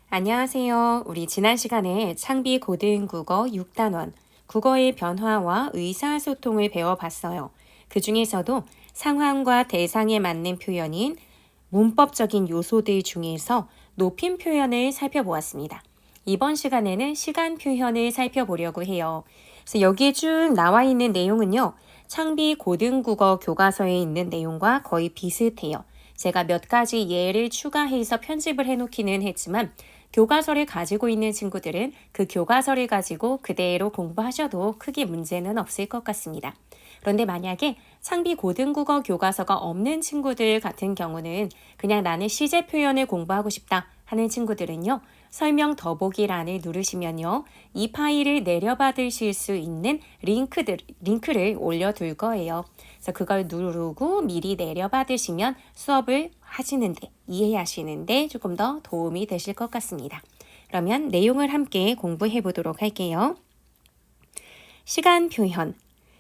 안녕하세요. 우리 지난 시간에 창비 고등국어 6단원 국어의 변화와 의사소통을 배워봤어요. 그 중에서도 상황과 대상에 맞는 표현인 문법적인 요소들 중에서 높임 표현을 살펴보았습니다. 이번 시간에는 시간 표현을 살펴보려고 해요. 그래서 여기에 쭉 나와 있는 내용은요. 창비 고등국어 교과서에 있는 내용과 거의 비슷해요. 제가 몇 가지 예를 추가해서 편집을 해놓기는 했지만 교과서를 가지고 있는 친구들은 그 교과서를 가지고 그대로 공부하셔도 크게 문제는 없을 것 같습니다. 그런데 만약에 창비 고등국어 교과서가 없는 친구들 같은 경우는 그냥 나는 시제 표현을 공부하고 싶다 하는 친구들은요. 설명 더보기란을 누르시면요. 이 파일을 내려받으실 수 있는 링크를 올려둘 거예요. 그래서 그걸 누르고 미리 내려받으시면 수업을 하시는데, 이해하시는데 조금 더 도움이 되실 것 같습니다. 그러면 내용을 함께 공부해 보도록 할게요. 시간 표현,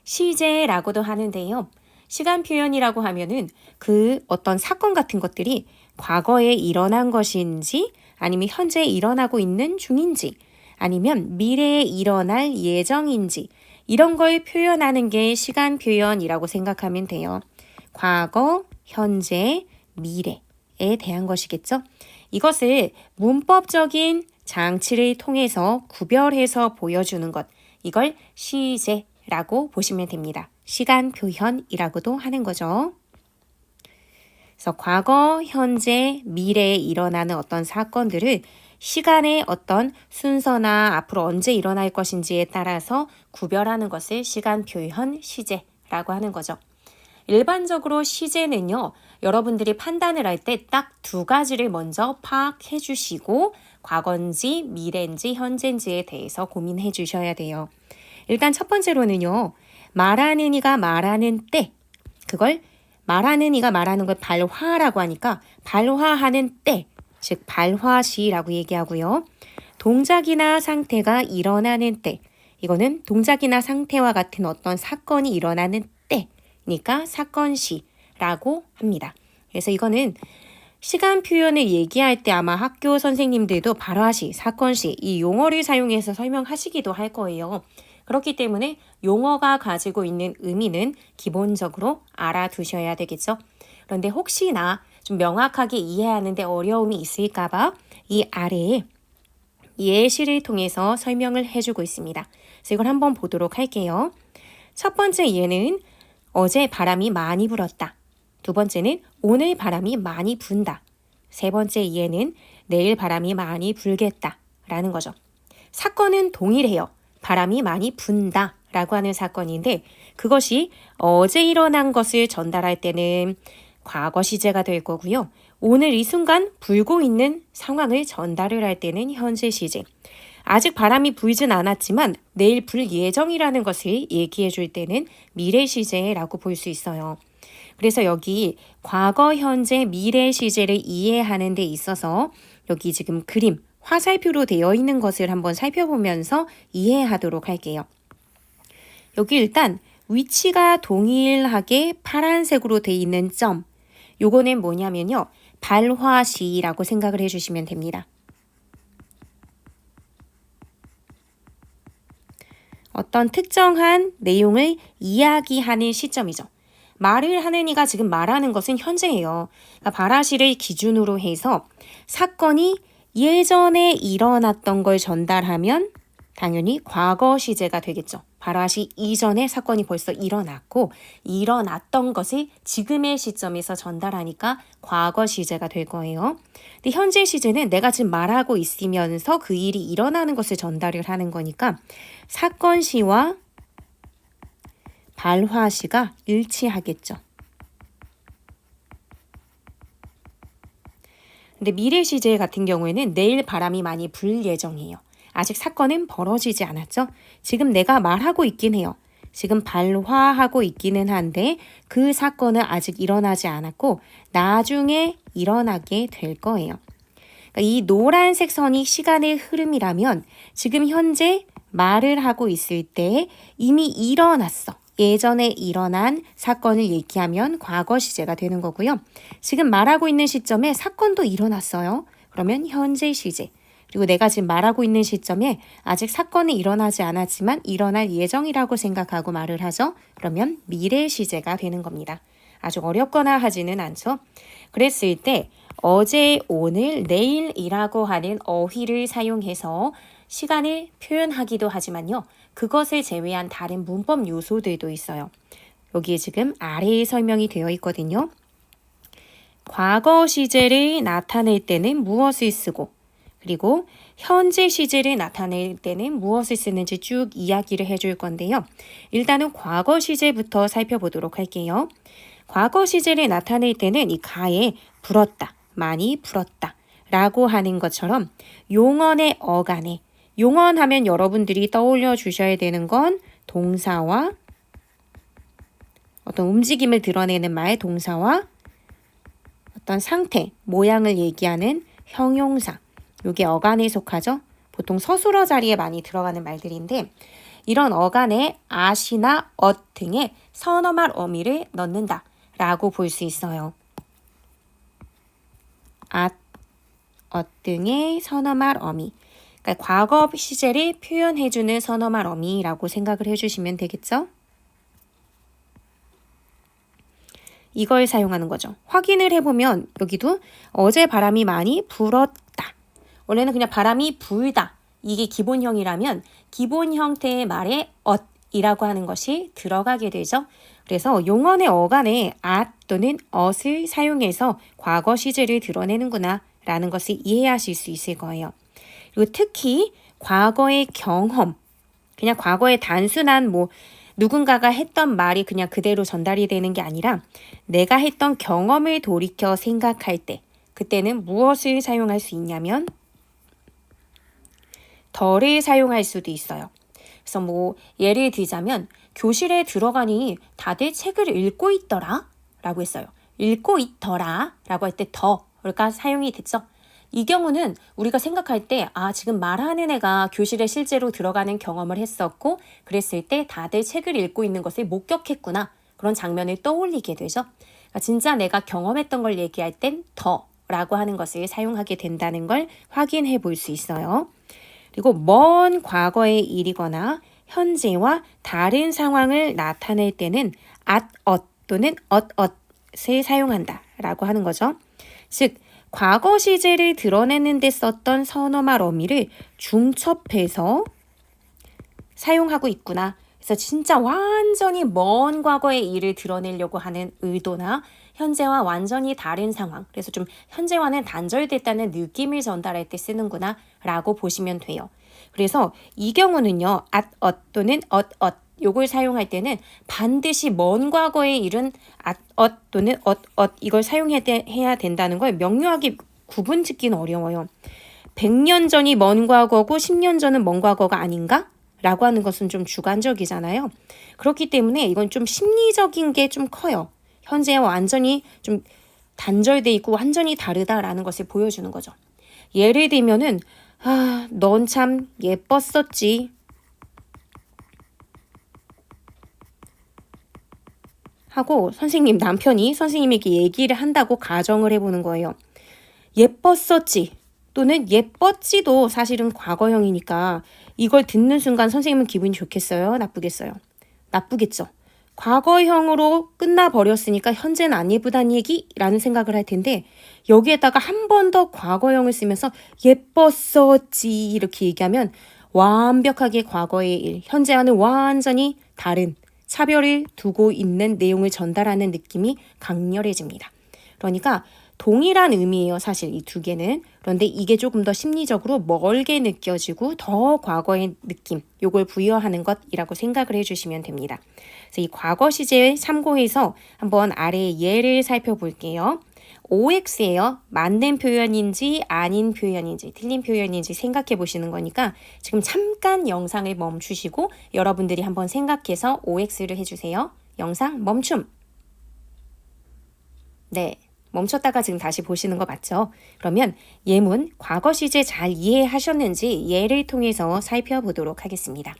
시제라고도 하는데요. 시간 표현이라고 하면은 그 어떤 사건 같은 것들이 과거에 일어난 것인지 아니면 현재 일어나고 있는 중인지 아니면 미래에 일어날 예정인지 이런 걸 표현하는 게 시간 표현이라고 생각하면 돼요. 과거, 현재, 미래에 대한 것이겠죠. 이것을 문법적인 장치를 통해서 구별해서 보여주는 것, 이걸 시제라고 보시면 됩니다. 시간 표현이라고도 하는 거죠. 그래서 과거, 현재, 미래에 일어나는 어떤 사건들을 시간의 어떤 순서나 앞으로 언제 일어날 것인지에 따라서 구별하는 것을 시간 표현, 시제라고 하는 거죠. 일반적으로 시제는요. 여러분들이 판단을 할 때 딱 두 가지를 먼저 파악해 주시고 과거인지 미래인지 현재인지에 대해서 고민해 주셔야 돼요. 일단 첫 번째로는요. 말하는 이가 말하는 때 그걸 말하는 이가 말하는 걸 발화라고 하니까 발화하는 때, 즉 발화시라고 얘기하고요. 동작이나 상태가 일어나는 때, 이거는 동작이나 상태와 같은 어떤 사건이 일어나는 때니까 사건시라고 합니다. 그래서 이거는 시간 표현을 얘기할 때 아마 학교 선생님들도 발화시, 사건시 이 용어를 사용해서 설명하시기도 할 거예요. 그렇기 때문에 용어가 가지고 있는 의미는 기본적으로 알아두셔야 되겠죠. 그런데 혹시나 좀 명확하게 이해하는데 어려움이 있을까 봐 이 아래에 예시를 통해서 설명을 해주고 있습니다. 그래서 이걸 한번 보도록 할게요. 첫 번째 예는 어제 바람이 많이 불었다. 두 번째는 오늘 바람이 많이 분다. 세 번째 예는 내일 바람이 많이 불겠다 라는 거죠. 사건은 동일해요. 바람이 많이 분다 라고 하는 사건인데 그것이 어제 일어난 것을 전달할 때는 과거 시제가 될 거고요. 오늘 이 순간 불고 있는 상황을 전달을 할 때는 현재 시제. 아직 바람이 불진 않았지만 내일 불 예정이라는 것을 얘기해 줄 때는 미래 시제라고 볼 수 있어요. 그래서 여기 과거, 현재, 미래 시제를 이해하는 데 있어서 여기 지금 그림, 화살표로 되어 있는 것을 한번 살펴보면서 이해하도록 할게요. 여기 일단 위치가 동일하게 파란색으로 되어 있는 점, 요거는 뭐냐면요. 발화시라고 생각을 해주시면 됩니다. 어떤 특정한 내용을 이야기하는 시점이죠. 말을 하는 이가 지금 말하는 것은 현재예요. 그러니까 발화시를 기준으로 해서 사건이 예전에 일어났던 걸 전달하면 당연히 과거 시제가 되겠죠. 발화시 이전에 사건이 벌써 일어났고 일어났던 것을 지금의 시점에서 전달하니까 과거 시제가 될 거예요. 근데 현재 시제는 내가 지금 말하고 있으면서 그 일이 일어나는 것을 전달을 하는 거니까 사건시와 발화시가 일치하겠죠. 근데 미래 시제 같은 경우에는 내일 바람이 많이 불 예정이에요. 아직 사건은 벌어지지 않았죠. 지금 내가 말하고 있긴 해요. 지금 발화하고 있기는 한데 그 사건은 아직 일어나지 않았고 나중에 일어나게 될 거예요. 그러니까 이 노란색 선이 시간의 흐름이라면 지금 현재 말을 하고 있을 때 이미 일어났어. 예전에 일어난 사건을 얘기하면 과거 시제가 되는 거고요. 지금 말하고 있는 시점에 사건도 일어났어요. 그러면 현재 시제. 그리고 내가 지금 말하고 있는 시점에 아직 사건이 일어나지 않았지만 일어날 예정이라고 생각하고 말을 하죠. 그러면 미래 시제가 되는 겁니다. 아주 어렵거나 하지는 않죠. 그랬을 때 어제, 오늘, 내일이라고 하는 어휘를 사용해서 시간을 표현하기도 하지만요. 그것을 제외한 다른 문법 요소들도 있어요. 여기에 지금 아래에 설명이 되어 있거든요. 과거 시제를 나타낼 때는 무엇을 쓰고 그리고 현재 시제를 나타낼 때는 무엇을 쓰는지 쭉 이야기를 해줄 건데요. 일단은 과거 시제부터 살펴보도록 할게요. 과거 시제를 나타낼 때는 이 가에 불었다, 많이 불었다 라고 하는 것처럼 용언의 어간에 용언하면 여러분들이 떠올려 주셔야 되는 건 동사와 어떤 움직임을 드러내는 말 동사와 어떤 상태, 모양을 얘기하는 형용사. 이게 어간에 속하죠. 보통 서술어 자리에 많이 들어가는 말들인데 이런 어간에 at이나 엇 등의 선어말 어미를 넣는다 라고 볼 수 있어요. at, 엇 등의 선어말 어미. 그러니까 과거 시제를 표현해주는 선어말 어미라고 생각을 해주시면 되겠죠? 이걸 사용하는 거죠. 확인을 해보면 여기도 어제 바람이 많이 불었다. 원래는 그냥 바람이 불다. 이게 기본형이라면 기본 형태의 말에 엇이라고 하는 것이 들어가게 되죠. 그래서 용언의 어간에 at 또는 엇을 사용해서 과거 시제를 드러내는구나 라는 것을 이해하실 수 있을 거예요. 그리고 특히 과거의 경험, 그냥 과거의 단순한 누군가가 했던 말이 그냥 그대로 전달이 되는 게 아니라 내가 했던 경험을 돌이켜 생각할 때 그때는 무엇을 사용할 수 있냐면 더를 사용할 수도 있어요. 그래서 예를 들자면 교실에 들어가니 다들 책을 읽고 있더라 라고 했어요. 읽고 있더라 라고 할 때 더가 사용이 됐죠. 이 경우는 우리가 생각할 때 지금 말하는 애가 교실에 실제로 들어가는 경험을 했었고 그랬을 때 다들 책을 읽고 있는 것을 목격했구나. 그런 장면을 떠올리게 되죠. 그러니까 진짜 내가 경험했던 걸 얘기할 땐 더라고 하는 것을 사용하게 된다는 걸 확인해 볼 수 있어요. 그리고 먼 과거의 일이거나 현재와 다른 상황을 나타낼 때는 at, 엇 또는 엇을 사용한다 라고 하는 거죠. 즉 과거 시제를 드러내는 데 썼던 선어말 어미를 중첩해서 사용하고 있구나. 그래서 진짜 완전히 먼 과거의 일을 드러내려고 하는 의도나 현재와 완전히 다른 상황. 그래서 좀 현재와는 단절됐다는 느낌을 전달할 때 쓰는구나 라고 보시면 돼요. 그래서 이 경우는요. at, 엇 또는 엇 요걸 사용할 때는 반드시 먼 과거의 일은 at, 엇 또는 엇 이걸 사용해야 된다는 걸 명료하게 구분 짓기는 어려워요. 100년 전이 먼 과거고 10년 전은 먼 과거가 아닌가? 라고 하는 것은 좀 주관적이잖아요. 그렇기 때문에 이건 좀 심리적인 게 좀 커요. 현재와 완전히 좀 단절돼 있고 완전히 다르다라는 것을 보여주는 거죠. 예를 들면은 넌 참 예뻤었지. 하고 남편이 선생님에게 얘기를 한다고 가정을 해보는 거예요. 예뻤었지 또는 예뻤지도 사실은 과거형이니까 이걸 듣는 순간 선생님은 기분이 좋겠어요? 나쁘겠어요? 나쁘겠죠. 과거형으로 끝나버렸으니까 현재는 안 예쁘다는 얘기라는 생각을 할 텐데 여기에다가 한 번 더 과거형을 쓰면서 예뻤었지 이렇게 얘기하면 완벽하게 과거의 일, 현재와는 완전히 다른 차별을 두고 있는 내용을 전달하는 느낌이 강렬해집니다. 그러니까 동일한 의미예요. 사실 이 두 개는. 그런데 이게 조금 더 심리적으로 멀게 느껴지고 더 과거의 느낌, 요걸 부여하는 것이라고 생각을 해주시면 됩니다. 그래서 이 과거 시제 참고해서 한번 아래 예를 살펴볼게요. OX예요. 맞는 표현인지 아닌 표현인지 틀린 표현인지 생각해 보시는 거니까 지금 잠깐 영상을 멈추시고 여러분들이 한번 생각해서 OX를 해주세요. 영상 멈춤. 네. 멈췄다가 지금 다시 보시는 거 맞죠? 그러면 예문, 과거 시제 잘 이해하셨는지 예를 통해서 살펴보도록 하겠습니다.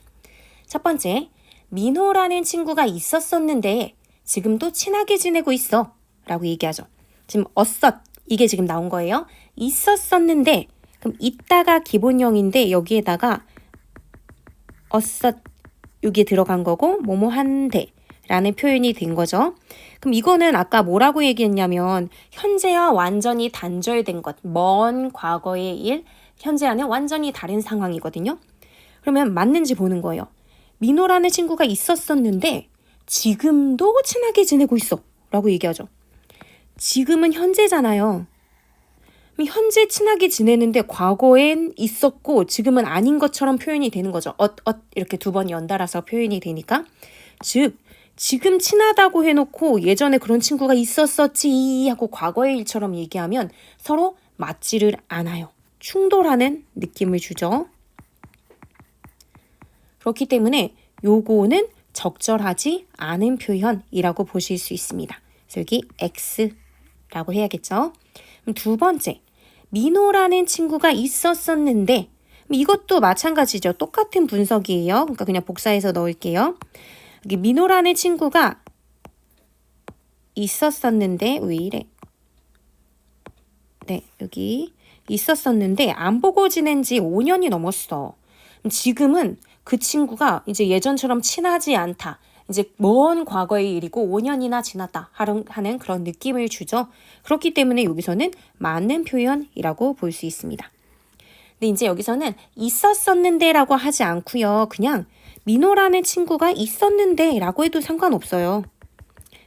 첫 번째, 민호라는 친구가 있었었는데 지금도 친하게 지내고 있어 라고 얘기하죠. 지금 어썼 이게 지금 나온 거예요. 있었었는데 그럼 있다가 기본형인데 여기에다가 어썼 여기에 들어간 거고 뭐뭐한데 라는 표현이 된 거죠. 그럼 이거는 아까 뭐라고 얘기했냐면 현재와 완전히 단절된 것, 먼 과거의 일, 현재와는 완전히 다른 상황이거든요. 그러면 맞는지 보는 거예요. 민호라는 친구가 있었었는데 지금도 친하게 지내고 있어 라고 얘기하죠. 지금은 현재잖아요. 현재 친하게 지내는데 과거엔 있었고 지금은 아닌 것처럼 표현이 되는 거죠. 이렇게 두 번 연달아서 표현이 되니까. 즉 지금 친하다고 해놓고 예전에 그런 친구가 있었었지 하고 과거의 일처럼 얘기하면 서로 맞지를 않아요. 충돌하는 느낌을 주죠. 그렇기 때문에 요거는 적절하지 않은 표현이라고 보실 수 있습니다. 그래서 여기 X라고 해야겠죠. 그럼 두 번째, 민호라는 친구가 있었었는데 이것도 마찬가지죠. 똑같은 분석이에요. 그러니까 그냥 복사해서 넣을게요. 여기 민호라는 친구가 있었었는데 왜 이래? 네, 여기 있었었는데 안 보고 지낸 지 5년이 넘었어. 지금은 그 친구가 이제 예전처럼 친하지 않다. 이제 먼 과거의 일이고 5년이나 지났다 하는 그런 느낌을 주죠. 그렇기 때문에 여기서는 맞는 표현이라고 볼 수 있습니다. 근데 이제 여기서는 있었었는데 라고 하지 않고요. 그냥 민호라는 친구가 있었는데 라고 해도 상관없어요.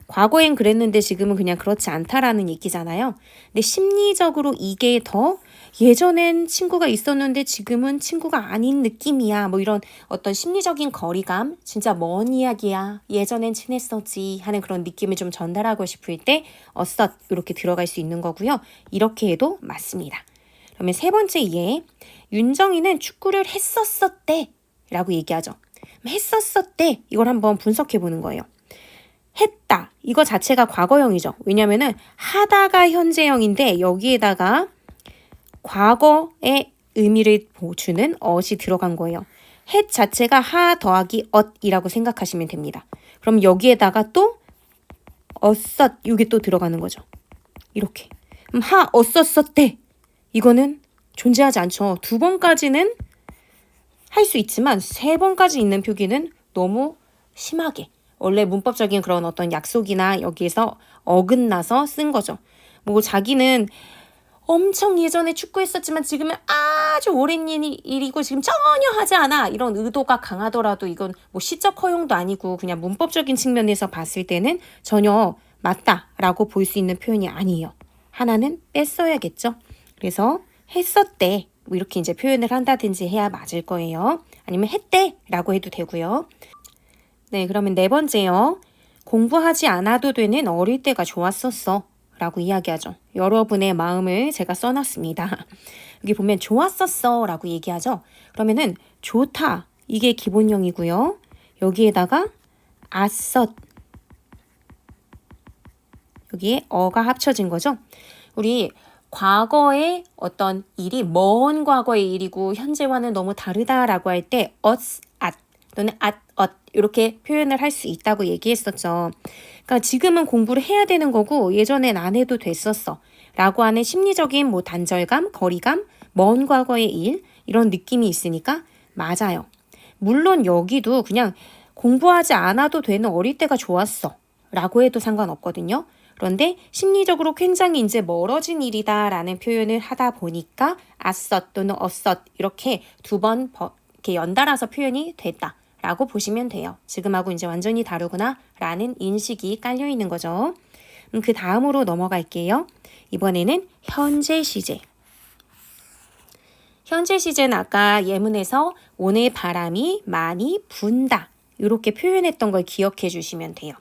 과거엔 그랬는데 지금은 그냥 그렇지 않다라는 얘기잖아요. 근데 심리적으로 이게 더 예전엔 친구가 있었는데 지금은 친구가 아닌 느낌이야. 뭐 이런 어떤 심리적인 거리감, 진짜 먼 이야기야. 예전엔 친했었지 하는 그런 느낌을 좀 전달하고 싶을 때 어슷 이렇게 들어갈 수 있는 거고요. 이렇게 해도 맞습니다. 그러면 세 번째 예, 윤정이는 축구를 했었었대 라고 얘기하죠. 했었었대 이걸 한번 분석해 보는 거예요. 했다. 이거 자체가 과거형이죠. 왜냐면은 하다가 현재형인데 여기에다가 과거의 의미를 주는 어시 들어간 거예요. 했 자체가 하 더하기 엇이라고 생각하시면 됩니다. 그럼 여기에다가 또 어썼 이게 또 들어가는 거죠. 이렇게. 그럼 하 어썼었대. 이거는 존재하지 않죠. 두 번까지는 할 수 있지만 세 번까지 있는 표기는 너무 심하게 원래 문법적인 그런 어떤 약속이나 여기에서 어긋나서 쓴 거죠. 뭐 자기는 엄청 예전에 축구했었지만 지금은 아주 오랜 일이고 지금 전혀 하지 않아. 이런 의도가 강하더라도 이건 뭐 시적 허용도 아니고 그냥 문법적인 측면에서 봤을 때는 전혀 맞다라고 볼 수 있는 표현이 아니에요. 하나는 뺐어야겠죠. 그래서 했었대. 뭐 이렇게 이제 표현을 한다든지 해야 맞을 거예요. 아니면 했대라고 해도 되고요. 네, 그러면 네 번째요. 공부하지 않아도 되는 어릴 때가 좋았었어 라고 이야기하죠. 여러분의 마음을 제가 써놨습니다. 여기 보면 좋았었어 라고 얘기하죠. 그러면은 좋다 이게 기본형이고요. 여기에다가 아썼 여기에 어가 합쳐진 거죠. 우리 과거의 어떤 일이 먼 과거의 일이고 현재와는 너무 다르다라고 할 때 엇앗 또는 엇 이렇게 표현을 할 수 있다고 얘기했었죠. 그러니까 지금은 공부를 해야 되는 거고 예전엔 안 해도 됐었어 라고 하는 심리적인 뭐 단절감, 거리감, 먼 과거의 일 이런 느낌이 있으니까 맞아요. 물론 여기도 그냥 공부하지 않아도 되는 어릴 때가 좋았어 라고 해도 상관없거든요. 그런데 심리적으로 굉장히 이제 멀어진 일이다라는 표현을 하다 보니까 아썼 또는 어썼 이렇게 두 번 이렇게 연달아서 표현이 됐다라고 보시면 돼요. 지금하고 이제 완전히 다르구나라는 인식이 깔려 있는 거죠. 그 다음으로 넘어갈게요. 이번에는 현재 시제. 현재 시제는 아까 예문에서 오늘 바람이 많이 분다 이렇게 표현했던 걸 기억해 주시면 돼요.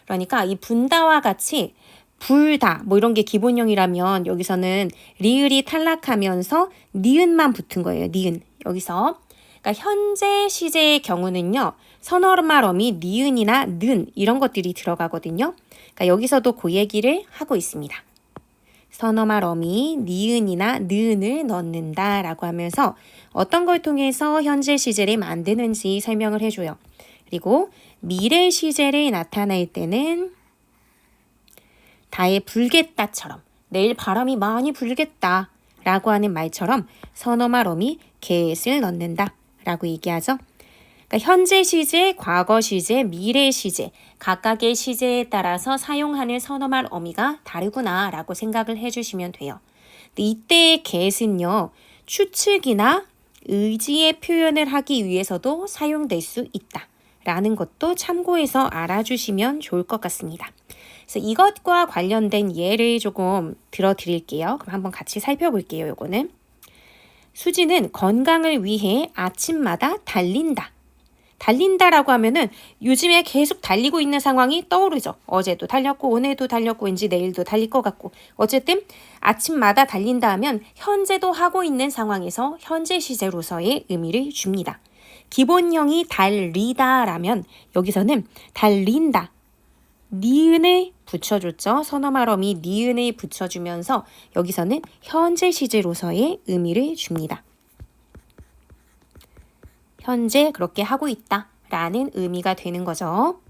그러니까 이 분다와 같이 불다 뭐 이런 게 기본형이라면 여기서는 리을이 탈락하면서 니은만 붙은 거예요. 니은 여기서 그러니까 현재 시제의 경우는요. 선어말어미 니은이나 는 이런 것들이 들어가거든요. 그러니까 여기서도 그 얘기를 하고 있습니다. 선어말어미 니은이나 는을 넣는다라고 하면서 어떤 걸 통해서 현재 시제를 만드는지 설명을 해줘요. 그리고 미래 시제를 나타낼 때는 다의 불겠다처럼 내일 바람이 많이 불겠다 라고 하는 말처럼 선어말 어미 get을 넣는다 라고 얘기하죠. 그러니까 현재 시제, 과거 시제, 미래 시제 각각의 시제에 따라서 사용하는 선어말 어미가 다르구나 라고 생각을 해주시면 돼요. 근데 이때의 get은요. 추측이나 의지의 표현을 하기 위해서도 사용될 수 있다 라는 것도 참고해서 알아주시면 좋을 것 같습니다. 그래서 이것과 관련된 예를 조금 들어드릴게요. 그럼 한번 같이 살펴볼게요. 요거는 수지는 건강을 위해 아침마다 달린다. 달린다라고 하면은 요즘에 계속 달리고 있는 상황이 떠오르죠. 어제도 달렸고 오늘도 달렸고 왠지 내일도 달릴 것 같고 어쨌든 아침마다 달린다 하면 현재도 하고 있는 상황에서 현재 시제로서의 의미를 줍니다. 기본형이 달리다라면 여기서는 달린다. 니은을 붙여줬죠. 선어말 어미 니은을 붙여주면서 여기서는 현재 시제로서의 의미를 줍니다. 현재 그렇게 하고 있다 라는 의미가 되는 거죠.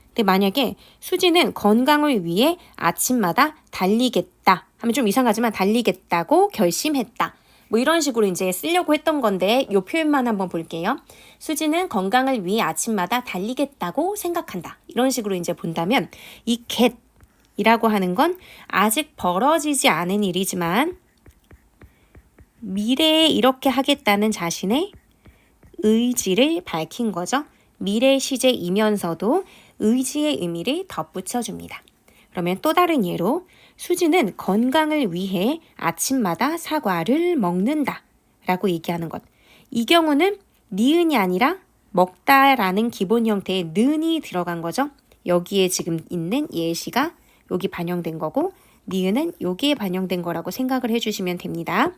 근데 만약에 수지는 건강을 위해 아침마다 달리겠다 하면 좀 이상하지만 달리겠다고 결심했다. 뭐 이런 식으로 이제 쓰려고 했던 건데 이 표현만 한번 볼게요. 수지는 건강을 위해 아침마다 달리겠다고 생각한다. 이런 식으로 이제 본다면 이 get이라고 하는 건 아직 벌어지지 않은 일이지만 미래에 이렇게 하겠다는 자신의 의지를 밝힌 거죠. 미래 시제이면서도 의지의 의미를 덧붙여줍니다. 그러면 또 다른 예로 수지는 건강을 위해 아침마다 사과를 먹는다 라고 얘기하는 것. 이 경우는 니은이 아니라 먹다라는 기본 형태의 는이 들어간 거죠. 여기에 지금 있는 예시가 여기 반영된 거고 니은은 여기에 반영된 거라고 생각을 해주시면 됩니다.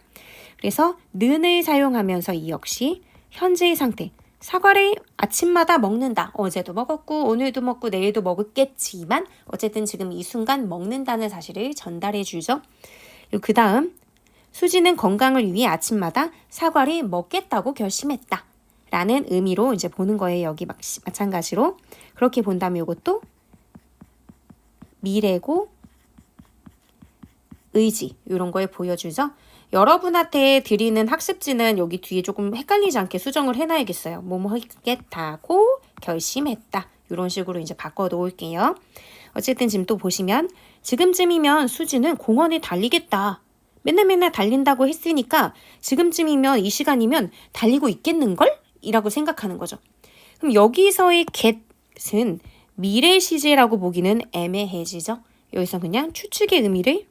그래서 는을 사용하면서 이 역시 현재의 상태, 사과를 아침마다 먹는다. 어제도 먹었고 오늘도 먹고 내일도 먹겠지만 어쨌든 지금 이 순간 먹는다는 사실을 전달해 주죠. 그 다음 수지는 건강을 위해 아침마다 사과를 먹겠다고 결심했다. 라는 의미로 이제 보는 거예요. 여기 마찬가지로. 그렇게 본다면 이것도 미래고 의지 이런 걸 보여주죠. 여러분한테 드리는 학습지는 여기 뒤에 조금 헷갈리지 않게 수정을 해놔야겠어요. 뭐뭐 하겠다고 결심했다. 이런 식으로 이제 바꿔 놓을게요. 어쨌든 지금 또 보시면 지금쯤이면 수지는 공원에 달리겠다. 맨날 달린다고 했으니까 지금쯤이면 이 시간이면 달리고 있겠는걸? 이라고 생각하는 거죠. 그럼 여기서의 get은 미래 시제라고 보기는 애매해지죠. 여기서 그냥 추측의 의미를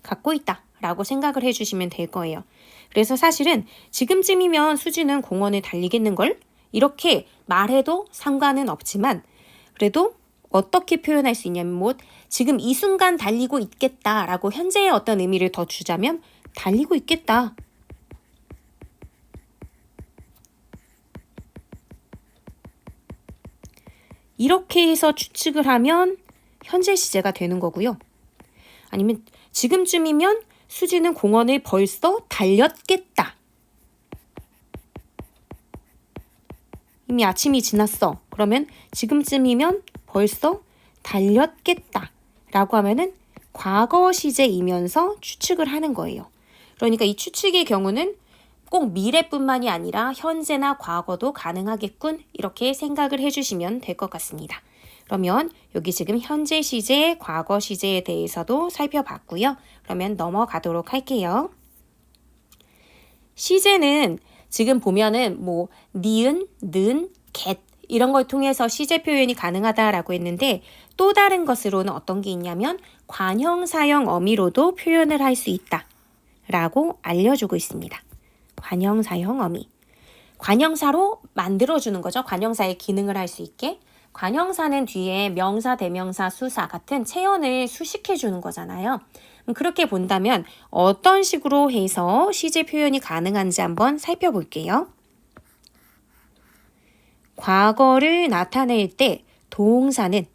갖고 있다 라고 생각을 해주시면 될 거예요. 그래서 사실은 지금쯤이면 수지는 공원에 달리겠는걸? 이렇게 말해도 상관은 없지만 그래도 어떻게 표현할 수 있냐면 뭐 지금 이 순간 달리고 있겠다 라고 현재의 어떤 의미를 더 주자면 달리고 있겠다. 이렇게 해서 추측을 하면 현재 시제가 되는 거고요. 아니면 지금쯤이면 수지는 공원에 벌써 달렸겠다. 이미 아침이 지났어. 그러면 지금쯤이면 벌써 달렸겠다. 라고 하면은 과거 시제이면서 추측을 하는 거예요. 그러니까 이 추측의 경우는 꼭 미래뿐만이 아니라 현재나 과거도 가능하겠군. 이렇게 생각을 해주시면 될 것 같습니다. 그러면 여기 지금 현재 시제, 과거 시제에 대해서도 살펴봤고요. 그러면 넘어가도록 할게요. 시제는 지금 보면은 뭐 니은, 는, get 이런 걸 통해서 시제 표현이 가능하다라고 했는데 또 다른 것으로는 어떤 게 있냐면 관형사형 어미로도 표현을 할 수 있다 라고 알려주고 있습니다. 관형사형 어미. 관형사로 만들어주는 거죠. 관형사의 기능을 할 수 있게. 관형사는 뒤에 명사, 대명사, 수사 같은 체언을 수식해 주는 거잖아요. 그렇게 본다면 어떤 식으로 해서 시제 표현이 가능한지 한번 살펴볼게요. 과거를 나타낼 때 동사는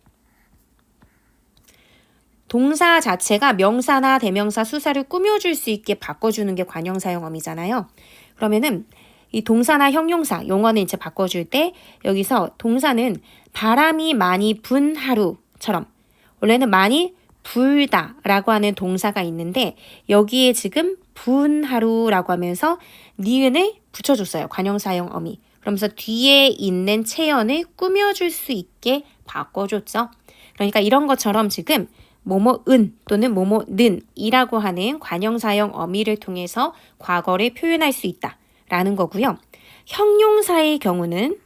동사 자체가 명사나 대명사, 수사를 꾸며줄 수 있게 바꿔주는 게 관형사형 어미잖아요. 그러면은 이 동사나 형용사 용어는 이제 바꿔줄 때 여기서 동사는 바람이 많이 분 하루처럼 원래는 많이 불다라고 하는 동사가 있는데 여기에 지금 분 하루라고 하면서 니은을 붙여줬어요. 관형사용 어미. 그러면서 뒤에 있는 체연을 꾸며줄 수 있게 바꿔줬죠. 그러니까 이런 것처럼 지금 뭐뭐은 또는 뭐뭐는 이라고 하는 관형사용 어미를 통해서 과거를 표현할 수 있다라는 거고요. 형용사의 경우는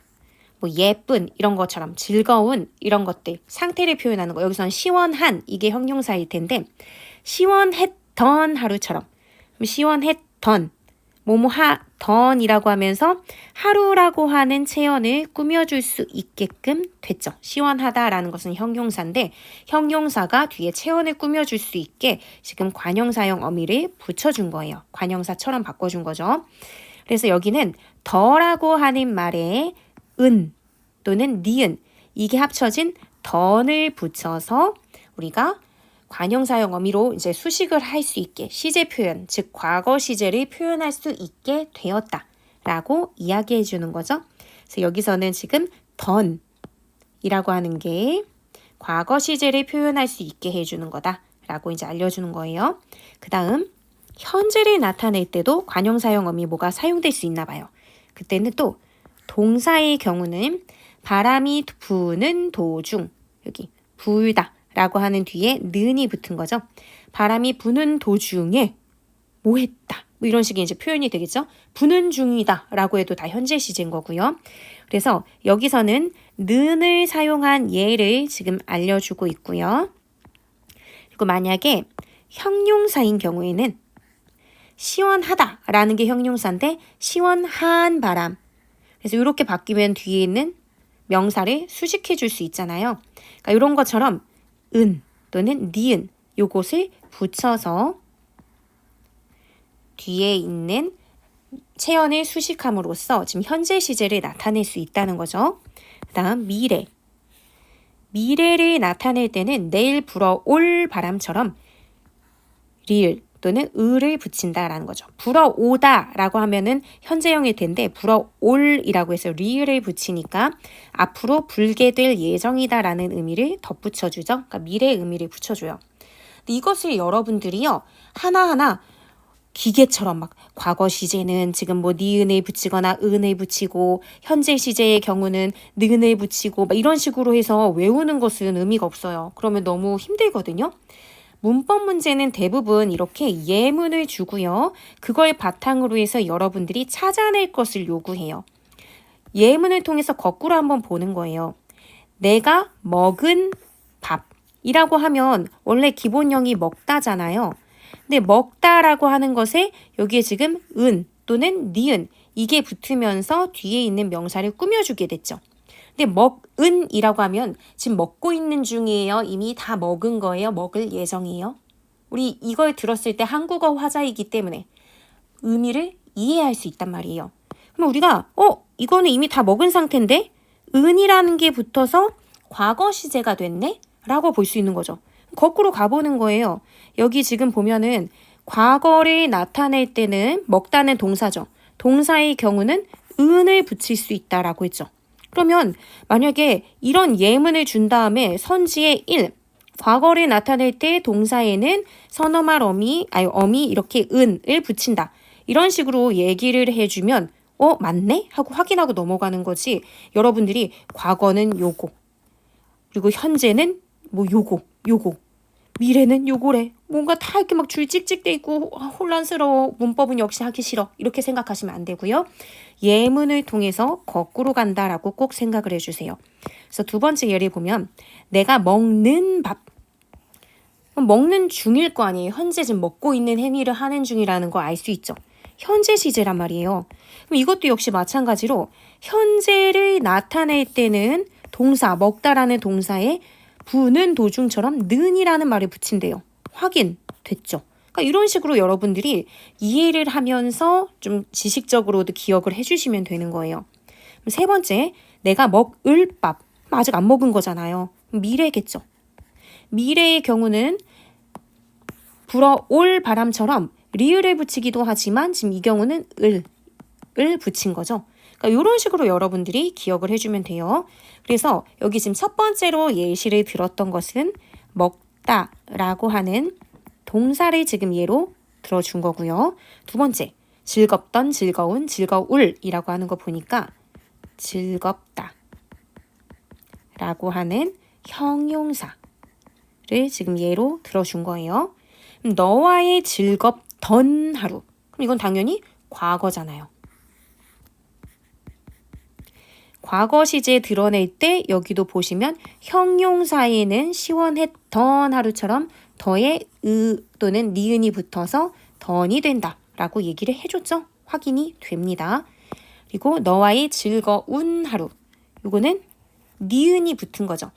뭐 예쁜 이런 것처럼 즐거운 이런 것들 상태를 표현하는 거 여기서는 시원한 이게 형용사일 텐데 시원했던 하루처럼 시원했던 뭐뭐하던이라고 하면서 하루라고 하는 체연을 꾸며줄 수 있게끔 됐죠. 시원하다라는 것은 형용사인데 형용사가 뒤에 체연을 꾸며줄 수 있게 지금 관형사용 어미를 붙여준 거예요. 관형사처럼 바꿔준 거죠. 그래서 여기는 더라고 하는 말에 은 또는 니은 이게 합쳐진 던을 붙여서 우리가 관형사용 어미로 이제 수식을 할 수 있게 시제 표현, 즉 과거 시제를 표현할 수 있게 되었다라고 이야기해 주는 거죠. 그래서 여기서는 지금 던이라고 하는 게 과거 시제를 표현할 수 있게 해주는 거다라고 이제 알려주는 거예요. 그 다음 현재를 나타낼 때도 관형사용 어미 뭐가 사용될 수 있나 봐요. 그때는 또 동사의 경우는 바람이 부는 도중 여기 불다 라고 하는 뒤에 는이 붙은 거죠. 바람이 부는 도중에 뭐 했다. 뭐 이런 식의 이제 표현이 되겠죠. 부는 중이다 라고 해도 다 현재 시제인 거고요. 그래서 여기서는 는을 사용한 예를 지금 알려주고 있고요. 그리고 만약에 형용사인 경우에는 시원하다 라는 게 형용사인데 시원한 바람. 그래서 이렇게 바뀌면 뒤에 있는 명사를 수식해 줄 수 있잖아요. 그러니까 이런 것처럼 은 또는 니은 요것을 붙여서 뒤에 있는 체연을 수식함으로써 지금 현재 시제를 나타낼 수 있다는 거죠. 그 다음 미래. 미래를 나타낼 때는 내일 불어올 바람처럼 리을 또는 을을 붙인다라는 거죠. 불어오다라고 하면은 현재형일 텐데 불어올이라고 해서 리을을 붙이니까 앞으로 불게 될 예정이다라는 의미를 덧붙여주죠. 그러니까 미래의 의미를 붙여줘요. 근데 이것을 여러분들이요 하나하나 기계처럼 막 과거 시제는 지금 뭐 니은을 붙이거나 은을 붙이고 현재 시제의 경우는 는을 붙이고 막 이런 식으로 해서 외우는 것은 의미가 없어요. 그러면 너무 힘들거든요. 문법 문제는 대부분 이렇게 예문을 주고요. 그걸 바탕으로 해서 여러분들이 찾아낼 것을 요구해요. 예문을 통해서 거꾸로 한번 보는 거예요. 내가 먹은 밥이라고 하면 원래 기본형이 먹다잖아요. 근데 먹다라고 하는 것에 여기에 지금 은 또는 니은 이게 붙으면서 뒤에 있는 명사를 꾸며주게 됐죠. 근데 먹은이라고 하면 지금 먹고 있는 중이에요. 이미 다 먹은 거예요. 먹을 예정이에요. 우리 이걸 들었을 때 한국어 화자이기 때문에 의미를 이해할 수 있단 말이에요. 그럼 우리가 이거는 이미 다 먹은 상태인데 은이라는 게 붙어서 과거 시제가 됐네? 라고 볼 수 있는 거죠. 거꾸로 가보는 거예요. 여기 지금 보면은 과거를 나타낼 때는 먹다는 동사죠. 동사의 경우는 은을 붙일 수 있다라고 했죠. 그러면 만약에 이런 예문을 준 다음에 선지의 1, 과거를 나타낼 때 동사에는 선어말 어미 이렇게 은을 붙인다. 이런 식으로 얘기를 해주면 맞네? 하고 확인하고 넘어가는 거지. 여러분들이 과거는 요거, 그리고 현재는 뭐 요거, 미래는 요거래. 뭔가 다 이렇게 막 줄 찍찍 돼 있고 혼란스러워. 문법은 역시 하기 싫어. 이렇게 생각하시면 안 되고요. 예문을 통해서 거꾸로 간다라고 꼭 생각을 해주세요. 그래서 두 번째 예를 보면 내가 먹는 밥. 먹는 중일 거 아니에요. 현재 지금 먹고 있는 행위를 하는 중이라는 거 알 수 있죠. 현재 시제란 말이에요. 그럼 이것도 역시 마찬가지로 현재를 나타낼 때는 동사, 먹다라는 동사에 부는 도중처럼 는이라는 말을 붙인대요. 확인됐죠? 그러니까 이런 식으로 여러분들이 이해를 하면서 좀 지식적으로도 기억을 해주시면 되는 거예요. 세 번째, 내가 먹을 밥. 아직 안 먹은 거잖아요. 미래겠죠. 미래의 경우는 불어올 바람처럼 리을을 붙이기도 하지만 지금 이 경우는 을, 을 붙인 거죠. 그러니까 이런 식으로 여러분들이 기억을 해주면 돼요. 그래서 여기 지금 첫 번째로 예시를 들었던 것은 먹다라고 하는 동사를 지금 예로 들어준 거고요. 두 번째, 즐겁던, 즐거운, 즐거울이라고 하는 거 보니까 즐겁다 라고 하는 형용사를 지금 예로 들어준 거예요. 너와의 즐겁던 하루. 그럼 이건 당연히 과거잖아요. 과거 시제 드러낼 때 여기도 보시면 형용사에는 시원했던 하루처럼 더에 의 또는 니은이 붙어서 던이 된다 라고 얘기를 해줬죠. 확인이 됩니다. 그리고 너와의 즐거운 하루. 요거는 니은이 붙은 거죠.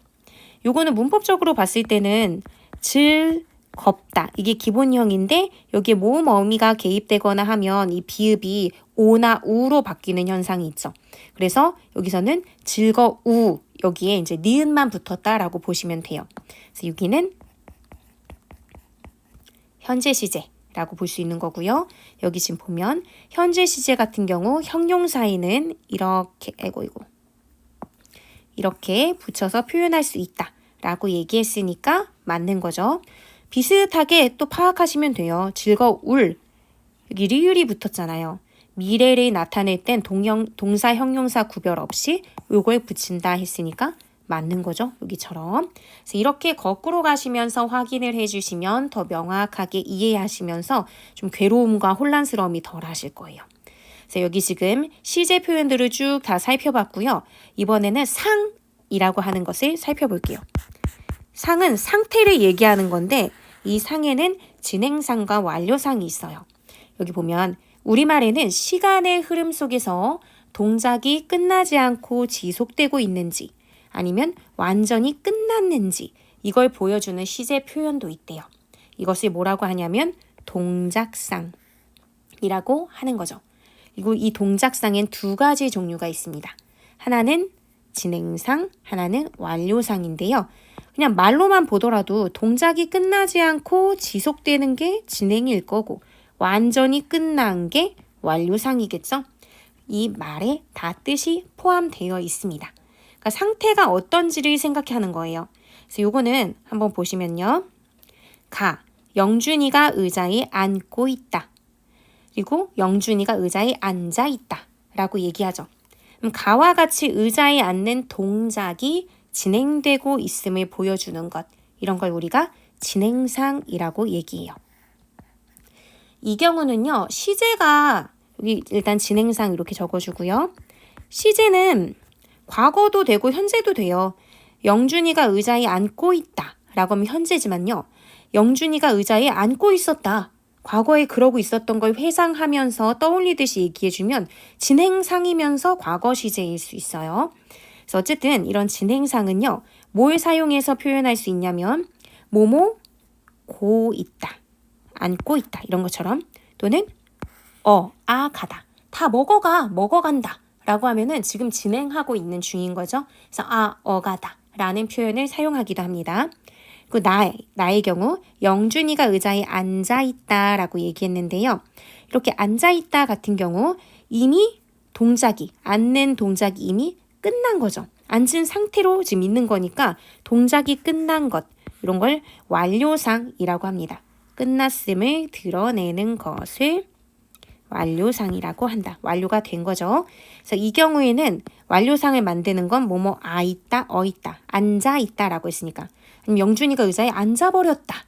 요거는 문법적으로 봤을 때는 즐겁다. 이게 기본형인데 여기에 모음 어미가 개입되거나 하면 이 비읍이 오나 우로 바뀌는 현상이 있죠. 그래서 여기서는 즐거우 여기에 이제 니은만 붙었다라고 보시면 돼요. 그래서 여기는 현재 시제라고 볼 수 있는 거고요. 여기 지금 보면 현재 시제 같은 경우 형용사에는 이렇게 붙여서 표현할 수 있다라고 얘기했으니까 맞는 거죠. 비슷하게 또 파악하시면 돼요. 즐거울 여기 리을이 붙었잖아요. 미래를 나타낼 땐 동사 형용사 구별 없이 요걸 붙인다 했으니까 맞는 거죠. 여기처럼. 그래서 이렇게 거꾸로 가시면서 확인을 해주시면 더 명확하게 이해하시면서 좀 괴로움과 혼란스러움이 덜 하실 거예요. 그래서 여기 지금 시제 표현들을 쭉 다 살펴봤고요. 이번에는 상이라고 하는 것을 살펴볼게요. 상은 상태를 얘기하는 건데 이 상에는 진행상과 완료상이 있어요. 여기 보면 우리말에는 시간의 흐름 속에서 동작이 끝나지 않고 지속되고 있는지 아니면 완전히 끝났는지 이걸 보여주는 시제 표현도 있대요. 이것을 뭐라고 하냐면 동작상이라고 하는 거죠. 그리고 이 동작상엔 두 가지 종류가 있습니다. 하나는 진행상, 하나는 완료상인데요. 그냥 말로만 보더라도 동작이 끝나지 않고 지속되는 게 진행일 거고 완전히 끝난 게 완료상이겠죠. 이 말에 다 뜻이 포함되어 있습니다. 그러니까 상태가 어떤지를 생각하는 거예요. 그래서 요거는 한번 보시면요. 영준이가 의자에 앉고 있다. 그리고 영준이가 의자에 앉아 있다 라고 얘기하죠. 그럼 가와 같이 의자에 앉는 동작이 진행되고 있음을 보여주는 것 이런 걸 우리가 진행상이라고 얘기해요. 이 경우는요. 시제가 여기 일단 진행상 이렇게 적어주고요. 시제는 과거도 되고 현재도 돼요. 영준이가 의자에 앉고 있다 라고 하면 현재지만요. 영준이가 의자에 앉고 있었다. 과거에 그러고 있었던 걸 회상하면서 떠올리듯이 얘기해주면 진행상이면서 과거 시제일 수 있어요. 그래서 어쨌든 이런 진행상은요. 뭘 사용해서 표현할 수 있냐면 고 있다. 앉고 있다. 이런 것처럼 또는 가다. 다 먹어간다. 라고 하면은 지금 진행하고 있는 중인 거죠. 그래서 가다 라는 표현을 사용하기도 합니다. 그 나의 경우 영준이가 의자에 앉아있다 라고 얘기했는데요. 이렇게 앉아있다 같은 경우 이미 앉는 동작이 이미 끝난 거죠. 앉은 상태로 지금 있는 거니까 동작이 끝난 것 이런 걸 완료상이라고 합니다. 끝났음을 드러내는 것을 완료상이라고 한다. 완료가 된 거죠. 그래서 이 경우에는 완료상을 만드는 건 있다, 있다, 앉아 있다라고 했으니까. 영준이가 의자에 앉아버렸다.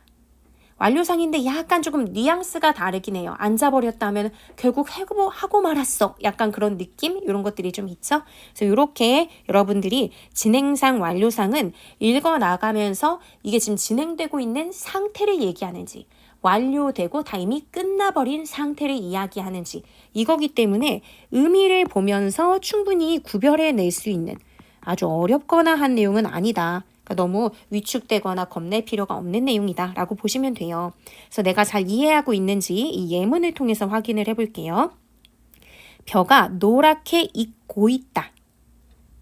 완료상인데 약간 조금 뉘앙스가 다르긴 해요. 앉아버렸다 하면 결국 하고 말았어. 약간 그런 느낌? 이런 것들이 좀 있죠. 그래서 이렇게 여러분들이 진행상, 완료상은 읽어나가면서 이게 지금 진행되고 있는 상태를 얘기하는지 완료되고 다 이미 끝나버린 상태를 이야기하는지 이거기 때문에 의미를 보면서 충분히 구별해낼 수 있는 아주 어렵거나 한 내용은 아니다. 그러니까 너무 위축되거나 겁낼 필요가 없는 내용이다 라고 보시면 돼요. 그래서 내가 잘 이해하고 있는지 이 예문을 통해서 확인을 해볼게요. 벼가 노랗게 익고 있다.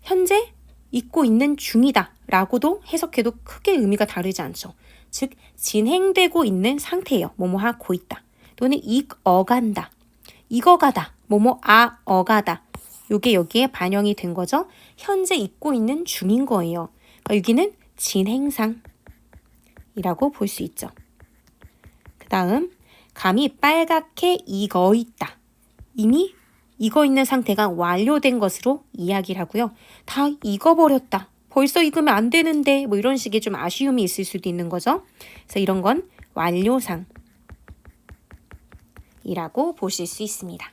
현재 익고 있는 중이다 라고도 해석해도 크게 의미가 다르지 않죠. 즉 진행되고 있는 상태예요. 하고 있다. 또는 익어간다. 익어가다 뭐뭐 어가다. 요게 여기에 반영이 된 거죠. 현재 있고 있는 중인 거예요. 그러니까 여기는 진행상이라고 볼 수 있죠. 그 다음 감이 빨갛게 익어 있다. 이미 익어 있는 상태가 완료된 것으로 이야기를 하고요. 다 익어버렸다. 벌써 익으면 안 되는데 뭐 이런 식의 좀 아쉬움이 있을 수도 있는 거죠. 그래서 이런 건 완료상이라고 보실 수 있습니다.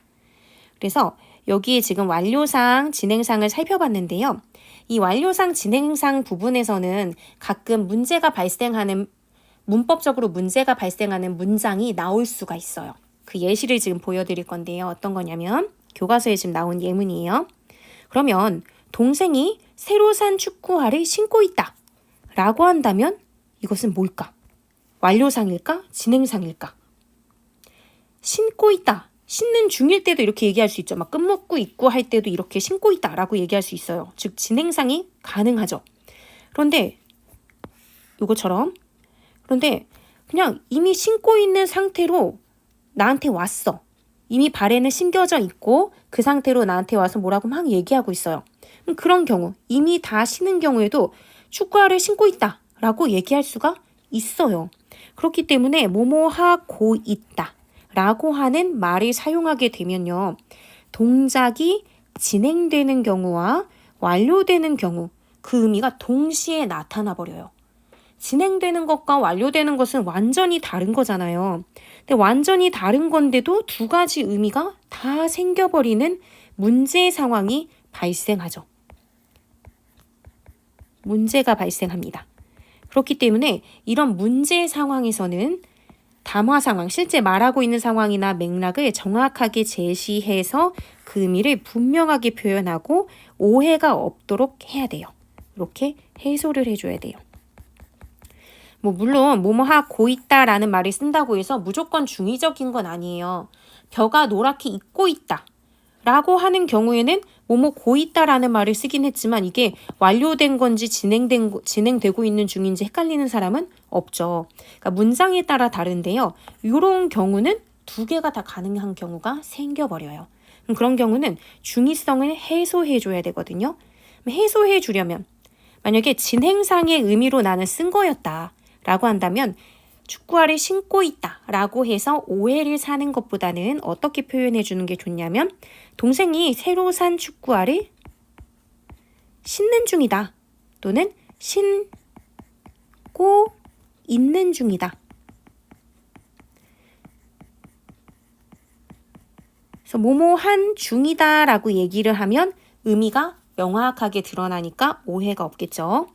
그래서 여기에 지금 완료상, 진행상을 살펴봤는데요. 이 완료상, 진행상 부분에서는 가끔 문법적으로 문제가 발생하는 문장이 나올 수가 있어요. 그 예시를 지금 보여드릴 건데요. 어떤 거냐면 교과서에 지금 나온 예문이에요. 그러면 동생이 새로 산 축구화를 신고 있다 라고 한다면 이것은 뭘까? 완료상일까? 진행상일까? 신고 있다. 신는 중일 때도 이렇게 얘기할 수 있죠. 막 끝묶고 있고 할 때도 이렇게 신고 있다 라고 얘기할 수 있어요. 즉 진행상이 가능하죠. 그런데 그냥 이미 신고 있는 상태로 나한테 왔어. 이미 발에는 신겨져 있고 그 상태로 나한테 와서 뭐라고 막 얘기하고 있어요. 그런 경우, 이미 다 신은 경우에도 축구화를 신고 있다 라고 얘기할 수가 있어요. 그렇기 때문에 뭐뭐하고 있다 라고 하는 말을 사용하게 되면요. 동작이 진행되는 경우와 완료되는 경우 그 의미가 동시에 나타나 버려요. 진행되는 것과 완료되는 것은 완전히 다른 거잖아요. 근데 완전히 다른 건데도 두 가지 의미가 다 생겨버리는 문제 상황이 발생하죠. 문제가 발생합니다. 그렇기 때문에 이런 문제 상황에서는 담화 상황, 실제 말하고 있는 상황이나 맥락을 정확하게 제시해서 그 의미를 분명하게 표현하고 오해가 없도록 해야 돼요. 이렇게 해소를 해줘야 돼요. 물론 뭐뭐하고 있다라는 말을 쓴다고 해서 무조건 중의적인 건 아니에요. 벼가 노랗게 익고 있다 라고 하는 경우에는 뭐뭐고 있다라는 말을 쓰긴 했지만 이게 완료된 건지 진행되고 있는 중인지 헷갈리는 사람은 없죠. 그러니까 문장에 따라 다른데요. 이런 경우는 두 개가 다 가능한 경우가 생겨버려요. 그런 경우는 중의성을 해소해줘야 되거든요. 해소해주려면 만약에 진행상의 의미로 나는 쓴 거였다 라고 한다면 축구화를 신고 있다 라고 해서 오해를 사는 것보다는 어떻게 표현해 주는 게 좋냐면 동생이 새로 산 축구화를 신는 중이다 또는 신고 있는 중이다. 그래서 뭐뭐한 중이다 라고 얘기를 하면 의미가 명확하게 드러나니까 오해가 없겠죠.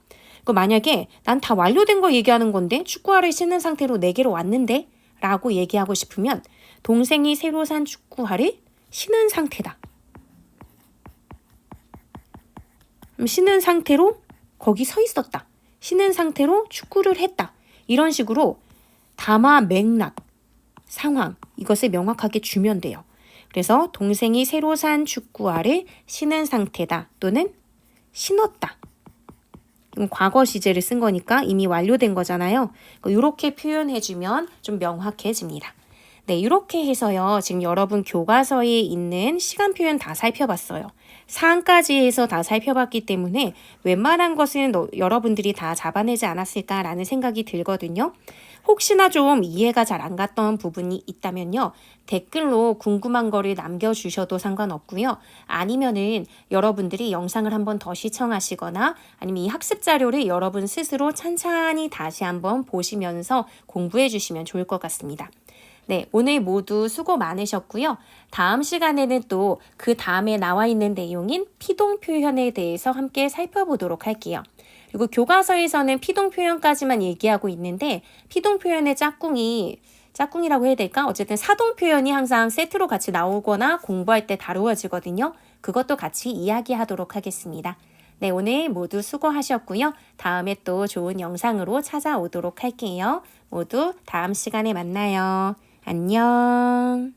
만약에 난 다 완료된 거 얘기하는 건데 축구화를 신는 상태로 내게로 왔는데 라고 얘기하고 싶으면 동생이 새로 산 축구화를 신은 상태다. 신은 상태로 거기 서 있었다. 신은 상태로 축구를 했다. 이런 식으로 담화, 맥락, 상황 이것을 명확하게 주면 돼요. 그래서 동생이 새로 산 축구화를 신은 상태다 또는 신었다. 과거 시제를 쓴 거니까 이미 완료된 거잖아요. 이렇게 표현해주면 좀 명확해집니다. 네, 이렇게 해서요. 지금 여러분 교과서에 있는 시간 표현 다 살펴봤어요. 사항까지 해서 다 살펴봤기 때문에 웬만한 것은 여러분들이 다 잡아내지 않았을까라는 생각이 들거든요. 혹시나 좀 이해가 잘 안 갔던 부분이 있다면요. 댓글로 궁금한 거를 남겨주셔도 상관없고요. 아니면은 여러분들이 영상을 한번 더 시청하시거나 아니면 이 학습 자료를 여러분 스스로 찬찬히 다시 한번 보시면서 공부해 주시면 좋을 것 같습니다. 네, 오늘 모두 수고 많으셨고요. 다음 시간에는 또 그 다음에 나와 있는 내용인 피동 표현에 대해서 함께 살펴보도록 할게요. 그리고 교과서에서는 피동 표현까지만 얘기하고 있는데 피동 표현의 짝꿍이라고 해야 될까? 어쨌든 사동 표현이 항상 세트로 같이 나오거나 공부할 때 다루어지거든요. 그것도 같이 이야기하도록 하겠습니다. 네, 오늘 모두 수고하셨고요. 다음에 또 좋은 영상으로 찾아오도록 할게요. 모두 다음 시간에 만나요. 안녕.